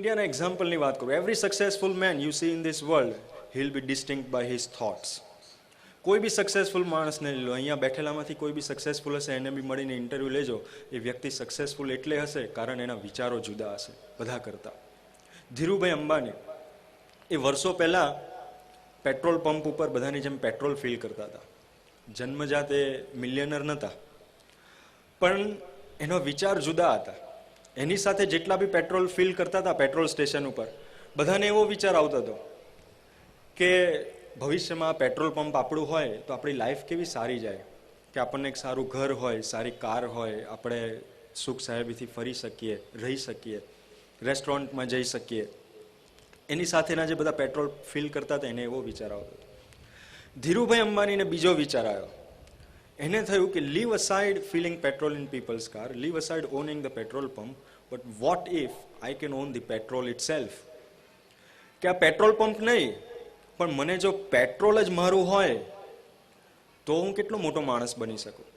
ઇન્ડિયાના એક્ઝામ્પલની વાત કરું, every successful man you see in this world will be distinct by his thoughts. કોઈ બી સક્સેસફુલ માણસને લો, અહીંયા બેઠેલામાંથી કોઈ બી સક્સેસફુલ હશે, એને બી મળીને ઇન્ટરવ્યૂ લેજો, એ વ્યક્તિ સક્સેસફુલ એટલે હશે કારણ એના વિચારો જુદા હશે બધા કરતાં. ધીરુભાઈ અંબાણી એ વર્ષો પહેલાં પેટ્રોલ પંપ ઉપર બધાની જેમ પેટ્રોલ ફિલ કરતા હતા. જન્મજાત એ મિલિયનર નહોતા, પણ એનો વિચાર જુદા હતા. એની સાથે જેટલા બી પેટ્રોલ ફિલ કરતા હતા પેટ્રોલ સ્ટેશન ઉપર, બધાને એવો વિચાર આવતો હતો કે ભવિષ્યમાં પેટ્રોલ પંપ આપણું હોય તો આપણી લાઈફ કેવી સારી જાય, કે આપણને એક સારું ઘર હોય, સારી કાર હોય, આપણે સુખ સાહેબીથી ફરી શકીએ, રહી શકીએ, રેસ્ટોરન્ટમાં જઈ શકીએ. એની સાથેના જે બધા પેટ્રોલ ફિલ કરતા હતા એને એવો વિચાર આવતો હતો. ધીરુભાઈ અંબાણીને બીજો વિચાર આવ્યો. એને થયું કે leave aside filling petrol in people's car, leave aside owning the petrol pump, but what if I can own the petrol itself. કે આ પેટ્રોલ પંપ નહીં, પણ મને જો પેટ્રોલ જ મારું હોય તો હું કેટલો મોટો માણસ બની શકું.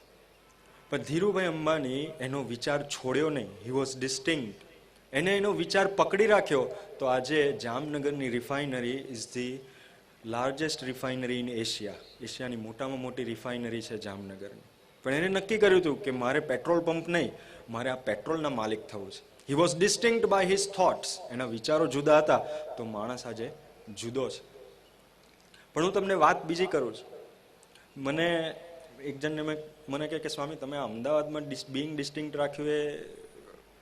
પણ ધીરુભાઈ અંબાણી એનો વિચાર છોડ્યો નહીં. He was distinct. એને એનો વિચાર પકડી રાખ્યો તો આજે જામનગરની refinery is the largest refinery in Asia. એશિયાની મોટામાં મોટી રિફાઇનરી છે જામનગરની. પણ એને નક્કી કર્યું હતું કે મારે પેટ્રોલ પંપ નહીં, મારે આ પેટ્રોલના માલિક થવું છે. He was distinct by his thoughts. એના વિચારો જુદા હતા તો માણસ આજે જુદો છે. પણ હું તમને વાત બીજી કરું છું. મને એક જણને મને કહે કે સ્વામી તમે અમદાવાદમાં બિંગ ડિસ્ટિંક્ટ રાખ્યું એ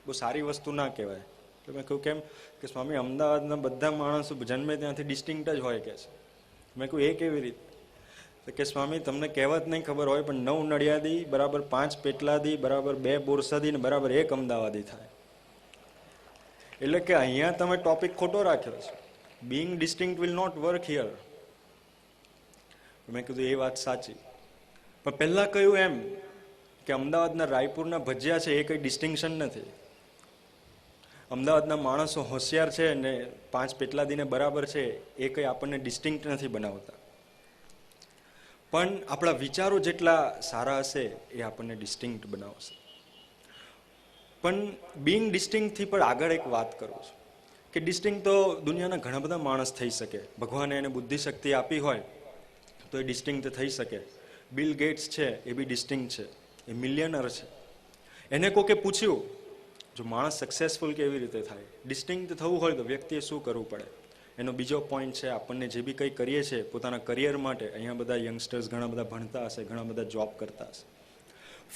બહુ સારી વસ્તુ ના કહેવાય. તો મેં કહ્યું કેમ? કે સ્વામી અમદાવાદના બધા માણસો જન્મે ત્યાંથી ડિસ્ટિંક્ટ જ હોય કે છે. મેં કહ્યું એ કેવી રીતે? તો કે સ્વામી તમને કહેવત નહીં ખબર હોય, પણ 9 નડિયાદી બરાબર 5 પેટલાદી બરાબર 2 બોરસાદી ને બરાબર 1 અમદાવાદી થાય. એટલે કે અહીંયા તમે ટોપિક ખોટો રાખ્યો છે. Being distinct will not work here. મેં કીધું એ વાત સાચી, પણ પહેલાં કહ્યું એમ કે અમદાવાદના રાયપુરના ભજીયા છે એ કંઈ ડિસ્ટિંક્શન નથી. અમદાવાદના માણસો હોશિયાર છે ને 5 પેટલાદીને બરાબર છે એ કંઈ આપણને ડિસ્ટિંક્ટ નથી બનાવતા. પણ આપણા વિચારો જેટલા સારા હશે એ આપણને ડિસ્ટિંક્ટ બનાવશે. પણ બિંગ ડિસ્ટિંક્ટથી પણ આગળ એક વાત કરું છું કે ડિસ્ટિંક્ટ તો દુનિયાના ઘણા બધા માણસ થઈ શકે. ભગવાને એને બુદ્ધિ શક્તિ આપી હોય તો એ ડિસ્ટિંક્ટ થઈ શકે. બિલ ગેટ્સ છે એ બી ડિસ્ટિંક્ટ છે, એ મિલિયનર છે. એને કોકે પૂછ્યું જો માણસ સક્સેસફુલ કેવી રીતે થાય, ડિસ્ટિંક્ટ થવું હોય તો વ્યક્તિએ શું કરવું પડે? એનો બીજો પોઈન્ટ છે આપણને જે બી કંઈ કરીએ છીએ પોતાના કરિયર માટે. અહીંયા બધા યંગસ્ટર્સ ઘણા બધા ભણતા હશે, ઘણા બધા જોબ કરતા હશે.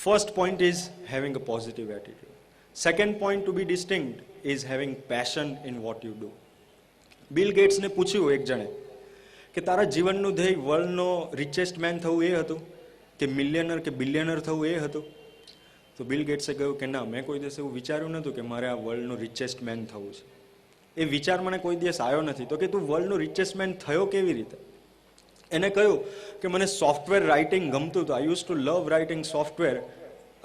First point is having a positive attitude. Second point to be distinct is having passion in what you do. Bill ગેટ્સને પૂછ્યું એક જણે કે તારા જીવનનું ધ્યેય વર્લ્ડનો રિચેસ્ટ મેન થવું એ હતું કે મિલિયનર કે બિલિયનર થવું એ હતું? તો બિલ ગેટ્સે કહ્યું કે ના, મેં કોઈ દિવસ એવું વિચાર્યું નહોતું કે મારે આ વર્લ્ડનું રિચેસ્ટ મેન થવું છે. એ વિચાર મને કોઈ દિવસ આવ્યો નથી. તો કે તું વર્લ્ડનું રિચેસ્ટ મેન થયો કેવી રીતે? એને કહ્યું કે મને સોફ્ટવેર રાઇટિંગ ગમતું હતું. I use to love writing software,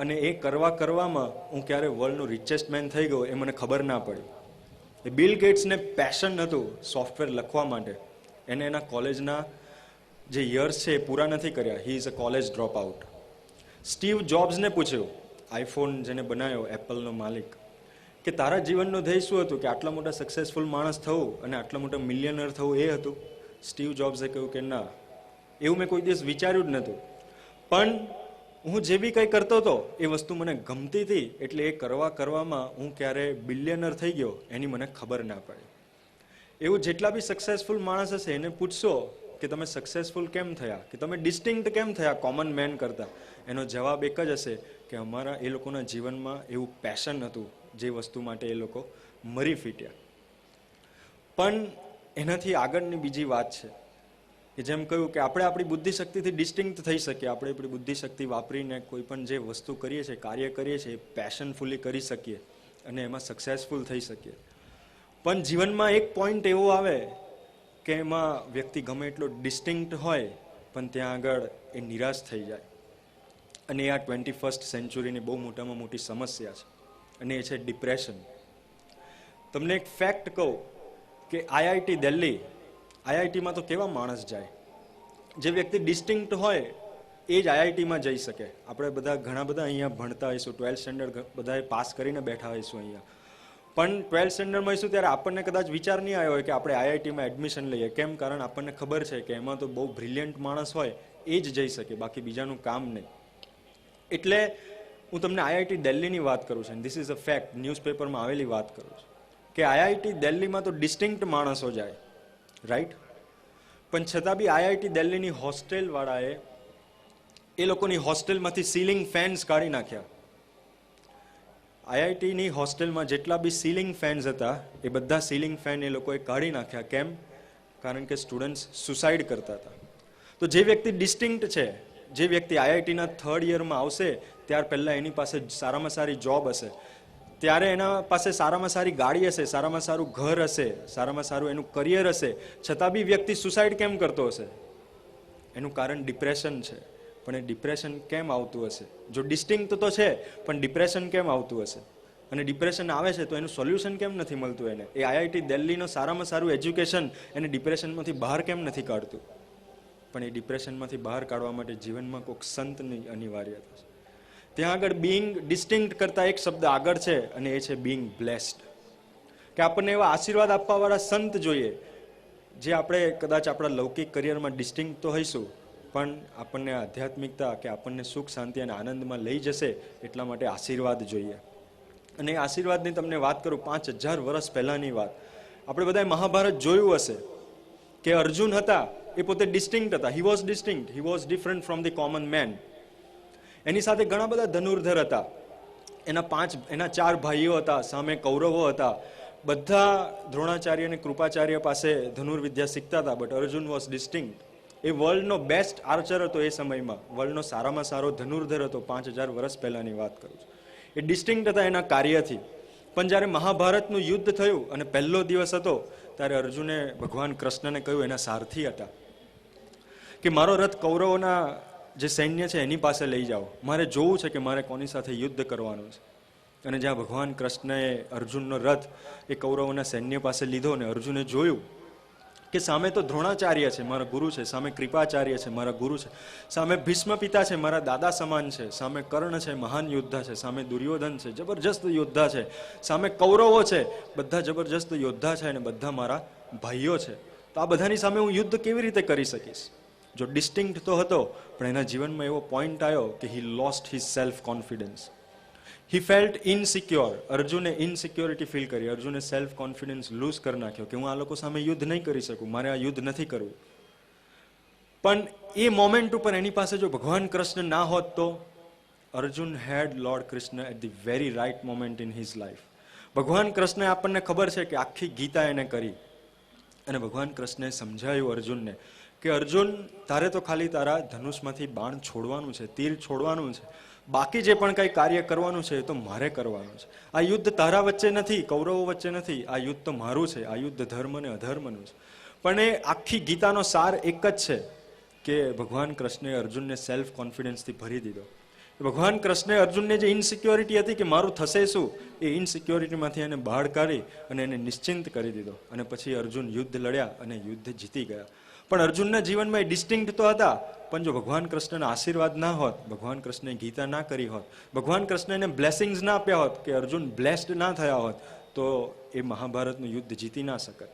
અને એ કરવામાં હું ક્યારે વર્લ્ડનું રિચેસ્ટ મેન થઈ ગયો એ મને ખબર ના પડી. એ બિલ ગેટ્સને પેશન હતું સોફ્ટવેર લખવા માટે. એને એના કોલેજના જે યર્સ છે એ પૂરા નથી કર્યા. He is a college drop out. Steve જોબ્સને પૂછ્યું, આઈફોન જેને બનાવ્યો, એપલનો માલિક, કે તારા જીવનનું ધ્યેય શું હતું? કે આટલા મોટા સક્સેસફુલ માણસ થવું અને આટલા મોટા મિલિયનર થવું એ હતું? સ્ટીવ જોબ્સે કહ્યું કે ના, એવું મેં કોઈ દિવસ વિચાર્યું જ નહોતું. પણ હું જે બી કંઈ કરતો હતો એ વસ્તુ મને ગમતી હતી, એટલે એ કરવામાં હું ક્યારે બિલિયનર થઈ ગયો એની મને ખબર ના પડી. એવું જેટલા બી સક્સેસફુલ માણસ હશે એને પૂછશો કે તમે સક્સેસફુલ કેમ થયા, કે તમે ડિસ્ટિંક્ટ કેમ થયા કોમન મેન કરતાં, એનો જવાબ એક જ હશે કે અમારા એ લોકોના જીવનમાં એવું પેશન હતું જે વસ્તુ માટે એ લોકો મરી ફીટ્યા. પણ એનાથી આગળની બીજી વાત છે કે જેમ કહ્યું કે આપણે આપણી બુદ્ધિશક્તિથી ડિસ્ટિંક્ટ થઈ શકીએ. આપણે આપણી બુદ્ધિશક્તિ વાપરીને કોઈ પણ જે વસ્તુ કરીએ છીએ, કાર્ય કરીએ છીએ, એ પેશનફુલી કરી શકીએ અને એમાં સક્સેસફુલ થઈ શકીએ. પણ જીવનમાં એક પોઈન્ટ એવો આવે કે એમાં વ્યક્તિ ગમે એટલો ડિસ્ટિંક્ટ હોય પણ ત્યાં આગળ એ નિરાશ થઈ જાય. અને એ આ 21st સેન્ચુરીની બહુ મોટામાં મોટી સમસ્યા છે, અને એ છે ડિપ્રેશન. તમને એક ફેક્ટ કહું કે આઈઆઈટી દિલ્હી, આઈઆઈટીમાં તો કેવા માણસ જાય. જે વ્યક્તિ ડિસ્ટિંક્ટ હોય એ જ આઈઆઈટીમાં જઈ શકે. આપણે બધા ઘણા બધા અહીંયા ભણતા હોઈશું, 12th સ્ટેન્ડર્ડ બધાએ પાસ કરીને બેઠા હોઈશું અહીંયા. પણ 12th સ્ટેન્ડર્ડમાં હશું ત્યારે આપણને કદાચ વિચાર નહીં આવ્યો હોય કે આપણે આઈઆઈટીમાં એડમિશન લઈએ. કેમ? કારણ આપણને ખબર છે કે એમાં તો બહુ બ્રિલિયન્ટ માણસ હોય એ જ જઈ શકે, બાકી બીજાનું કામ નહીં. એટલે હું તમને આઈઆઈટી દિલ્હીની વાત કરું છું. ધીસ ઇઝ અ ફેક્ટ, ન્યૂઝપેપરમાં આવેલી વાત કરું છું કે આઈઆઈટી દિલ્હીમાં તો ડિસ્ટિંક્ટ માણસો જાય, રાઈટ? પણ છતાં બી આઈઆઈટી દિલ્હીની હોસ્ટેલવાળાએ એ લોકોની હોસ્ટેલમાંથી સીલિંગ ફેન્સ કાઢી નાખ્યા. આઈઆઈટીની હોસ્ટેલમાં જેટલા બી સીલિંગ ફેન્સ હતા એ બધા સીલિંગ ફેન એ લોકોએ કાઢી નાખ્યા. કેમ? કારણ કે સ્ટુડન્ટ્સ સુસાઇડ કરતા હતા. તો જે વ્યક્તિ ડિસ્ટિંક્ટ છે, જે વ્યક્તિ આઈઆઈટીના 3rd યરમાં આવશે ત્યાર પહેલાં એની પાસે સારામાં સારી જોબ હશે, ત્યારે એના પાસે સારામાં સારી ગાડી હશે, સારામાં સારું ઘર હશે, સારામાં સારું એનું કરિયર હશે, છતાં બી વ્યક્તિ સુસાઇડ કેમ કરતો હશે? એનું કારણ ડિપ્રેશન છે. પણ એ ડિપ્રેશન કેમ આવતું હશે? જો ડિસ્ટિંક્ટ તો છે પણ ડિપ્રેશન કેમ આવતું હશે? અને ડિપ્રેશન આવે છે તો એનું સોલ્યુશન કેમ નથી મળતું એને? એ આઈઆઈટી દિલ્હીનો સારામાં સારું એજ્યુકેશન એને ડિપ્રેશનમાંથી બહાર કેમ નથી કાઢતું? પણ એ ડિપ્રેશનમાંથી બહાર કાઢવા માટે જીવનમાં કોઈક સંતની અનિવાર્યતા છે. ત્યાં આગળ બિંગ ડિસ્ટિંક્ટ કરતા એક શબ્દ આગળ છે અને એ છે બિંગ બ્લેસ્ડ. કે આપણને એવા આશીર્વાદ આપવાવાળા સંત જોઈએ જે આપણે કદાચ આપણા લૌકિક કરિયરમાં ડિસ્ટિંક્ટ તો હઈશું પણ આપણને આધ્યાત્મિકતા કે આપણને સુખ શાંતિ અને આનંદમાં લઈ જશે એટલા માટે આશીર્વાદ જોઈએ. અને એ આશીર્વાદની તમને વાત કરું 5000 વર્ષ પહેલાંની વાત. આપણે બધાએ મહાભારત જોયું હશે કે અર્જુન હતા એ પોતે ડિસ્ટિંક્ટ હતા. He was distinct, he was different from the common man. એની સાથે ઘણા બધા ધનુર્ધર હતા. એના 4 ભાઈઓ હતા, સામે કૌરવો હતા. બધા દ્રોણાચાર્ય અને કૃપાચાર્ય પાસે ધનુર્વિદ્યા શીખતા હતા. But Arjun was distinct. એ વર્લ્ડનો બેસ્ટ આર્ચર હતો એ સમયમાં, વર્લ્ડનો સારામાં સારો ધનુર્ધર હતો. 5000 વર્ષ પહેલાંની વાત કરું છું. એ ડિસ્ટિંક્ટ હતા એના કાર્યથી. પણ જ્યારે મહાભારતનું યુદ્ધ થયું અને પહેલો દિવસ હતો ત્યારે અર્જુને ભગવાન કૃષ્ણને કહ્યું, એના સારથી હતા, કે મારો રથ કૌરવોના જે સૈન્ય છે એની પાસે લઈ જાઓ, મારે જોવું છે કે મારે કોની સાથે યુદ્ધ કરવાનું છે. અને જ્યાં ભગવાન કૃષ્ણએ અર્જુનનો રથ એ કૌરવોના સૈન્ય પાસે લીધો ને અર્જુને જોયું કે સામે તો દ્રોણાચાર્ય છે, મારા ગુરુ છે, સામે કૃપાચાર્ય છે, મારા ગુરુ છે, સામે ભીષ્મ પિતા છે, મારા દાદા સમાન છે, સામે કર્ણ છે, મહાન યોદ્ધા છે, સામે દુર્યોધન છે, જબરજસ્ત યોદ્ધા છે, સામે કૌરવો છે, બધા જબરજસ્ત યોદ્ધા છે અને બધા મારા ભાઈઓ છે. તો આ બધાની સામે હું યુદ્ધ કેવી રીતે કરી શકીશ? જો ડિસ્ટિંક્ટ તો હતો પણ એના જીવનમાં એવો પોઈન્ટ આવ્યો કે હી લોસ્ટ હિઝ સેલ્ફ કોન્ફિડન્સ. હી ફેલ્ટ ઇનસિક્યોર. અર્જુને ઇનસિક્યોરિટી ફીલ કરી. અર્જુને સેલ્ફ કોન્ફિડન્સ લૂઝ કરી નાખ્યો કે હું આ લોકો સામે યુદ્ધ નહીં કરી શકું, મારે આ યુદ્ધ નથી કરવું. પણ એ મોમેન્ટ ઉપર એની પાસે જો ભગવાન કૃષ્ણ ના હોત તો Arjun had Lord Krishna at the very right moment in his life. ભગવાન કૃષ્ણ આપણને ખબર છે કે આખી ગીતા એને કરી અને ભગવાન કૃષ્ણે સમજાયું અર્જુનને કે અર્જુન, તારે તો ખાલી તારા ધનુષમાંથી બાણ છોડવાનું છે, તીર છોડવાનું છે, બાકી જે પણ કંઈ કાર્ય કરવાનું છે એ તો મારે કરવાનું છે. આ યુદ્ધ તારા વચ્ચે નથી, કૌરવો વચ્ચે નથી, આ યુદ્ધ તો મારું છે. આ યુદ્ધ ધર્મ અને અધર્મનું છે. પણ એ આખી ગીતાનો સાર એક જ છે કે ભગવાન કૃષ્ણે અર્જુનને સેલ્ફ કોન્ફિડન્સથી ભરી દીધો. ભગવાન કૃષ્ણે અર્જુનને જે ઇનસિક્યોરિટી હતી કે મારું થશે શું, એ ઇનસિક્યોરિટીમાંથી એને બહાર કાઢી અને એને નિશ્ચિંત કરી દીધો. અને પછી અર્જુન યુદ્ધ લડ્યા અને યુદ્ધ જીતી ગયા. પણ અર્જુનના જીવનમાં એ ડિસ્ટિંક્ટ તો હતા, પણ જો ભગવાન કૃષ્ણના આશીર્વાદ ના હોત, ભગવાન કૃષ્ણે ગીતા ના કરી હોત, ભગવાન કૃષ્ણ એને બ્લેસિંગ્સ ના આપ્યા હોત, કે અર્જુન બ્લેસ્ડ ના થયા હોત, તો એ મહાભારતનું યુદ્ધ જીતી ના શકે.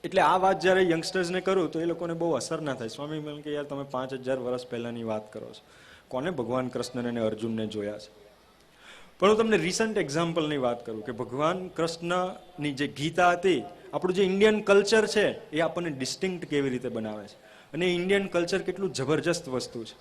એટલે આ વાત જ્યારે યંગસ્ટર્સને કરું તો એ લોકોને બહુ અસર ના થાય. સ્વામી મને કે યાર તમે 5000 વર્ષ પહેલાની વાત કરો છો, કોને ભગવાન કૃષ્ણ અને અર્જુનને જોયા છે? પણ હું તમને રિસન્ટ એક્ઝામ્પલની વાત કરું કે ભગવાન કૃષ્ણની જે ગીતા હતી, આપણું જે ઇન્ડિયન કલ્ચર છે એ આપણને ડિસ્ટિંક્ટ કેવી રીતે બનાવે છે. અને ઇન્ડિયન કલ્ચર કેટલું જબરજસ્ત વસ્તુ છે.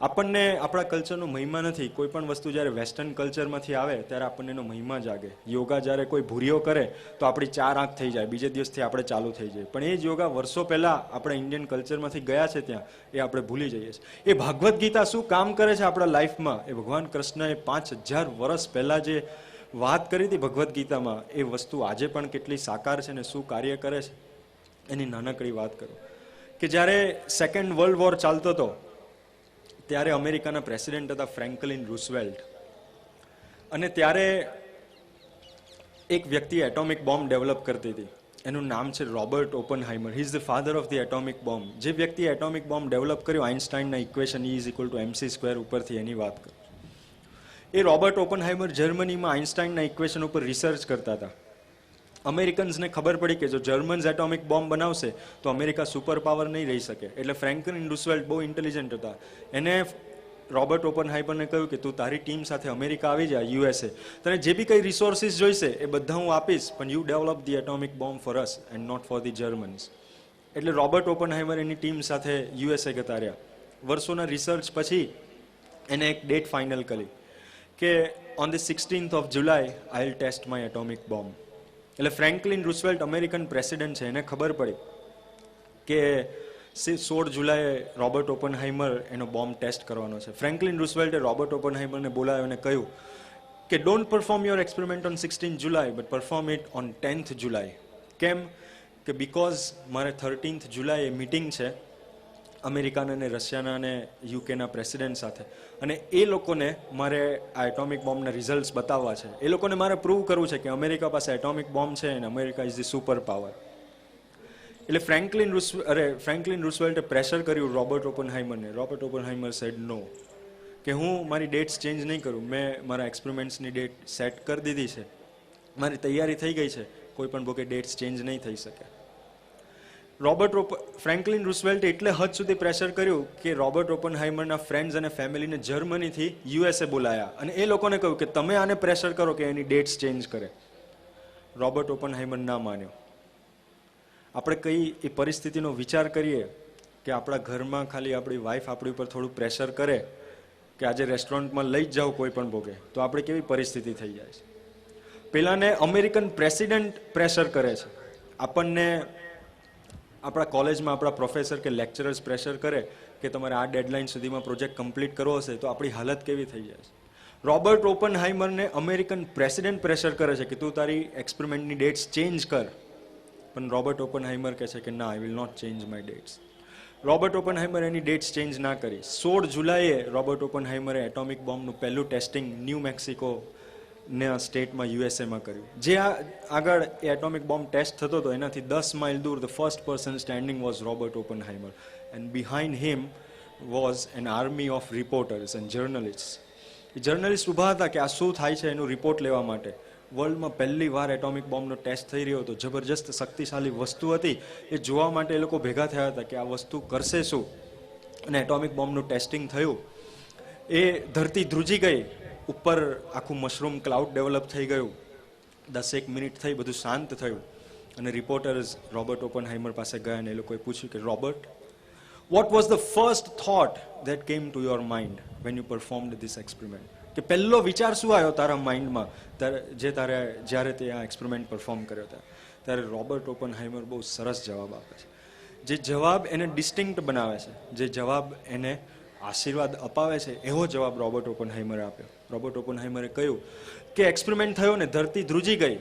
આપણને આપણા કલ્ચરનો મહિમા નથી. કોઈ પણ વસ્તુ જ્યારે વેસ્ટર્ન કલ્ચરમાંથી આવે ત્યારે આપણને એનો મહિમા જાગે. યોગા જ્યારે કોઈ ભૂરીઓ કરે તો આપણી 4 આંખ થઈ જાય, બીજે દિવસથી આપણે ચાલુ થઈ જાય. પણ એ જ યોગા વર્ષો પહેલાં આપણા ઇન્ડિયન કલ્ચરમાંથી ગયા છે ત્યાં, એ આપણે ભૂલી જઈએ છીએ. એ ભાગવદ્ ગીતા શું કામ કરે છે આપણા લાઈફમાં, એ ભગવાન કૃષ્ણએ 5000 વર્ષ પહેલાં જે વાત કરી હતી ભગવદ્ ગીતામાં, એ વસ્તુ આજે પણ કેટલી સાકાર છે ને શું કાર્ય કરે છે એની નાનકડી વાત કરું. કે જ્યારે સેકન્ડ વર્લ્ડ વોર ચાલતો હતો ત્યારે અમેરિકાના પ્રેસિડેન્ટ હતા ફ્રેન્કલિન રૂઝવેલ્ટ. અને ત્યારે એક વ્યક્તિ એટોમિક બોમ્બ ડેવલપ કરતી હતી, એનું નામ છે Robert Oppenheimer. He is the father of the atomic bomb. જે વ્યક્તિ એટોમિક બોમ્બ ડેવલપ કર્યો, આઇન્સ્ટાઇનના ઇક્વેશન E = mc² ઉપરથી એની વાત કરું. એ રોબર્ટ ઓપનહાઈમર જર્મનીમાં આઇન્સ્ટાઈનના ઇક્વેશન ઉપર રિસર્ચ કરતા હતા. અમેરિકન્સને ખબર પડી કે જો જર્મન્સ એટોમિક બોમ્બ બનાવશે તો અમેરિકા સુપર પાવર નહીં રહી શકે. એટલે ફ્રેન્કલિન રૂઝવેલ્ટ બહુ ઇન્ટેલિજન્ટ હતા. એને રોબર્ટ ઓપનહાઈમરને કહ્યું કે તું તારી ટીમ સાથે અમેરિકા આવી જા, યુએસએ. તને જે બી કંઈ રિસોર્સિસ જોઈશે એ બધા હું આપીશ, પણ you develop the atomic bomb for us and not for the Germans. એટલે રોબર્ટ ઓપનહાઈમર એની ટીમ સાથે યુએસએ જતા રહ્યા. વર્ષોના રિસર્ચ પછી એને એક ડેટ ફાઇનલ કરી કે on the 16th of July I will test my atomic bomb. એટલે ફ્રેન્કલિન રૂઝવેલ્ટ અમેરિકન પ્રેસિડેન્ટ છે, એને ખબર પડી કે 16 જુલાઈએ રોબર્ટ ઓપનહાઈમર એનો બોમ્બ ટેસ્ટ કરવાનો છે. ફ્રેન્કલિન રૂઝવેલ્ટે રોબર્ટ ઓપનહાઈમરને બોલાવ્યો અને કહ્યું કે don't perform your experiment on 16 July but perform it on 10th જુલાઈ. કેમ કે બિકોઝ મારે 13th જુલાઈએ મીટિંગ છે અમેરિકાના અને રશિયાના અને યુકેના પ્રેસિડેન્ટ સાથે, અને એ લોકોને મારે આ એટોમિક બોમ્બના રિઝલ્ટ્સ બતાવવા છે. એ લોકોને મારે પ્રૂવ કરવું છે કે અમેરિકા પાસે એટોમિક બોમ્બ છે અને America is the super power. એટલે ફ્રેન્કલિન રૂઝવેલ્ટે પ્રેશર કર્યું રોબર્ટ ઓપનહાઈમરને. રોબર્ટ ઓપનહાઈમર સેડ નો, કે હું મારી ડેટ્સ ચેન્જ નહીં કરું. મેં મારા એક્સપેરિમેન્ટ્સની ડેટ સેટ કરી દીધી છે, મારી તૈયારી થઈ ગઈ છે, કોઈ પણ ભોગે ડેટ્સ ચેન્જ નહીં થઈ શકે. ફ્રેન્કલિન રૂઝવેલ્ટે એટલે હદ સુધી પ્રેશર કર્યું કે રોબર્ટ ઓપનહાઈમરના ફ્રેન્ડ્સ અને ફેમિલીને જર્મનીથી યુએસએ બોલાયા અને એ લોકોને કહ્યું કે તમે આને પ્રેશર કરો કે એની ડેટ્સ ચેન્જ કરે. રોબર્ટ ઓપનહાઈમર ના માન્યો. આપણે કઈ એ પરિસ્થિતિનો વિચાર કરીએ કે આપણા ઘરમાં ખાલી આપણી વાઈફ આપણી ઉપર થોડું પ્રેશર કરે કે આજે રેસ્ટોરન્ટમાં લઈ જ જાઓ કોઈ પણ ભોગે, તો આપણે કેવી પરિસ્થિતિ થઈ જાય છે. પેલાને અમેરિકન પ્રેસિડેન્ટ પ્રેશર કરે છે, આપણને આપણા કોલેજમાં આપણા પ્રોફેસર કે લેક્ચરર્સ પ્રેશર કરે કે તમારે આ ડેડલાઇન સુધીમાં પ્રોજેક્ટ કમ્પ્લીટ કરવો હશે, તો આપણી હાલત કેવી થઈ જાય છે. રોબર્ટ ઓપનહાઈમરને અમેરિકન પ્રેસિડેન્ટ પ્રેશર કરે છે કે તું તારી એક્સપેરિમેન્ટની ડેટ્સ ચેન્જ કર, પણ રોબર્ટ ઓપનહાઈમર કહે છે કે ના, I will not change my dates. Robert Oppenheimer એની ડેટ્સ ચેન્જ ના કરી. 16 જુલાઈએ રોબર્ટ ઓપનહાઈમરે એટોમિક બોમ્બનું પહેલું ટેસ્ટિંગ ન્યૂ મેક્સિકો ને સ્ટેટમાં યુએસએમાં કર્યું. જે આગળ એ એટોમિક બોમ્બ ટેસ્ટ થતો હતો એનાથી 10 માઇલ દૂર the first person standing was Robert Oppenheimer and behind him was an army of reporters and journalist. એ જર્નલિસ્ટ ઊભા હતા કે આ શું થાય છે એનું રિપોર્ટ લેવા માટે. વર્લ્ડમાં પહેલી વાર એટોમિક બોમ્બનો ટેસ્ટ થઈ રહ્યો હતો, જબરજસ્ત શક્તિશાળી વસ્તુ હતી, એ જોવા માટે એ લોકો ભેગા થયા હતા કે આ વસ્તુ કરશે શું. અને એટોમિક બોમ્બનું ટેસ્ટિંગ થયું, એ ધરતી ધ્રુજી ગઈ, ઉપર આખું મશરૂમ ક્લાઉડ ડેવલપ થઈ ગયું. 10 મિનિટ થઈ, બધું શાંત થયું અને રિપોર્ટર્સ રોબર્ટ ઓપનહાઈમર પાસે ગયા અને એ લોકોએ પૂછ્યું કે Robert, what was the first thought that came to your mind when you performed this experiment. કે પહેલો વિચાર શું આવ્યો તારા માઇન્ડમાં જ્યારે તે આ એક્સપેરિમેન્ટ પરફોર્મ કર્યો હતા. ત્યારે રોબર્ટ ઓપનહાઈમર બહુ સરસ જવાબ આપે છે. જે જવાબ એને ડિસ્ટિંક્ટ બનાવે છે, જે જવાબ એને આશીર્વાદ અપાવે છે, એવો જવાબ રોબર્ટ ઓપનહાઈમરે આપ્યો. રોબર્ટ ઓપનહાઈમરે કહ્યું કે એક્સપેરિમેન્ટ થયો ને ધરતી ધ્રુજી ગઈ,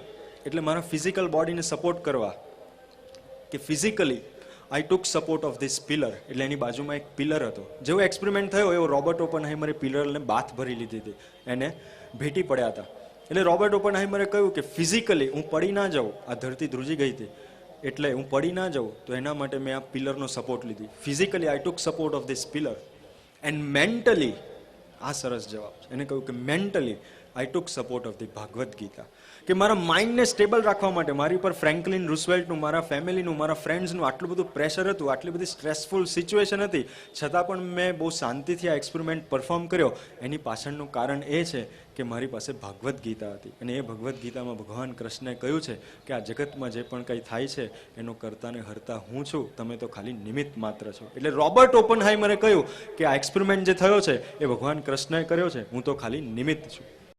એટલે મારા ફિઝિકલ બોડીને સપોર્ટ કરવા કે physically I took support of this pillar. એટલે એની બાજુમાં એક પિલર હતો. જેવો એક્સપેરિમેન્ટ થયો એવો રોબર્ટ ઓપનહાઈમરે પિલરને બાથ ભરી લીધી હતી, એને ભેટી પડ્યા હતા. એટલે રોબર્ટ ઓપનહાઈમરે કહ્યું કે ફિઝિકલી હું પડી ના જાઉં, આ ધરતી ધ્રુજી ગઈ હતી એટલે હું પડી ના જાઉં, તો એના માટે મેં આ પિલરનો સપોર્ટ લીધી. Physically I took support of this pillar and mentally, આ સરસ જવાબ છે, એને કહ્યું કે mentally I took support of the Bhagavad Gita. કે મારા માઇન્ડને સ્ટેબલ રાખવા માટે મારી પર ફ્રેન્કલિન રૂઝવેલ્ટનું, મારા ફેમિલીનું, મારા ફ્રેન્ડ્સનું આટલું બધું પ્રેશર હતું, આટલી બધી સ્ટ્રેસફુલ સિચ્યુએશન હતી, છતાં પણ મેં બહુ શાંતિથી આ એક્સપેરિમેન્ટ પરફોર્મ કર્યો. એની પાછળનું કારણ એ છે કે મારી પાસે ભાગવત ગીતા હતી. અને એ ભગવદ્ ગીતામાં ભગવાન કૃષ્ણએ કહ્યું છે કે આ જગતમાં જે પણ કંઈ થાય છે એનો કરતા ને હરતા હું છું, તમે તો ખાલી નિમિત્ત માત્ર છો. એટલે રોબર્ટ ઓપનહાઈમરે કહ્યું કે આ એક્સપેરિમેન્ટ જે થયો છે એ ભગવાન કૃષ્ણએ કર્યો છે, હું તો ખાલી નિમિત્ત છું.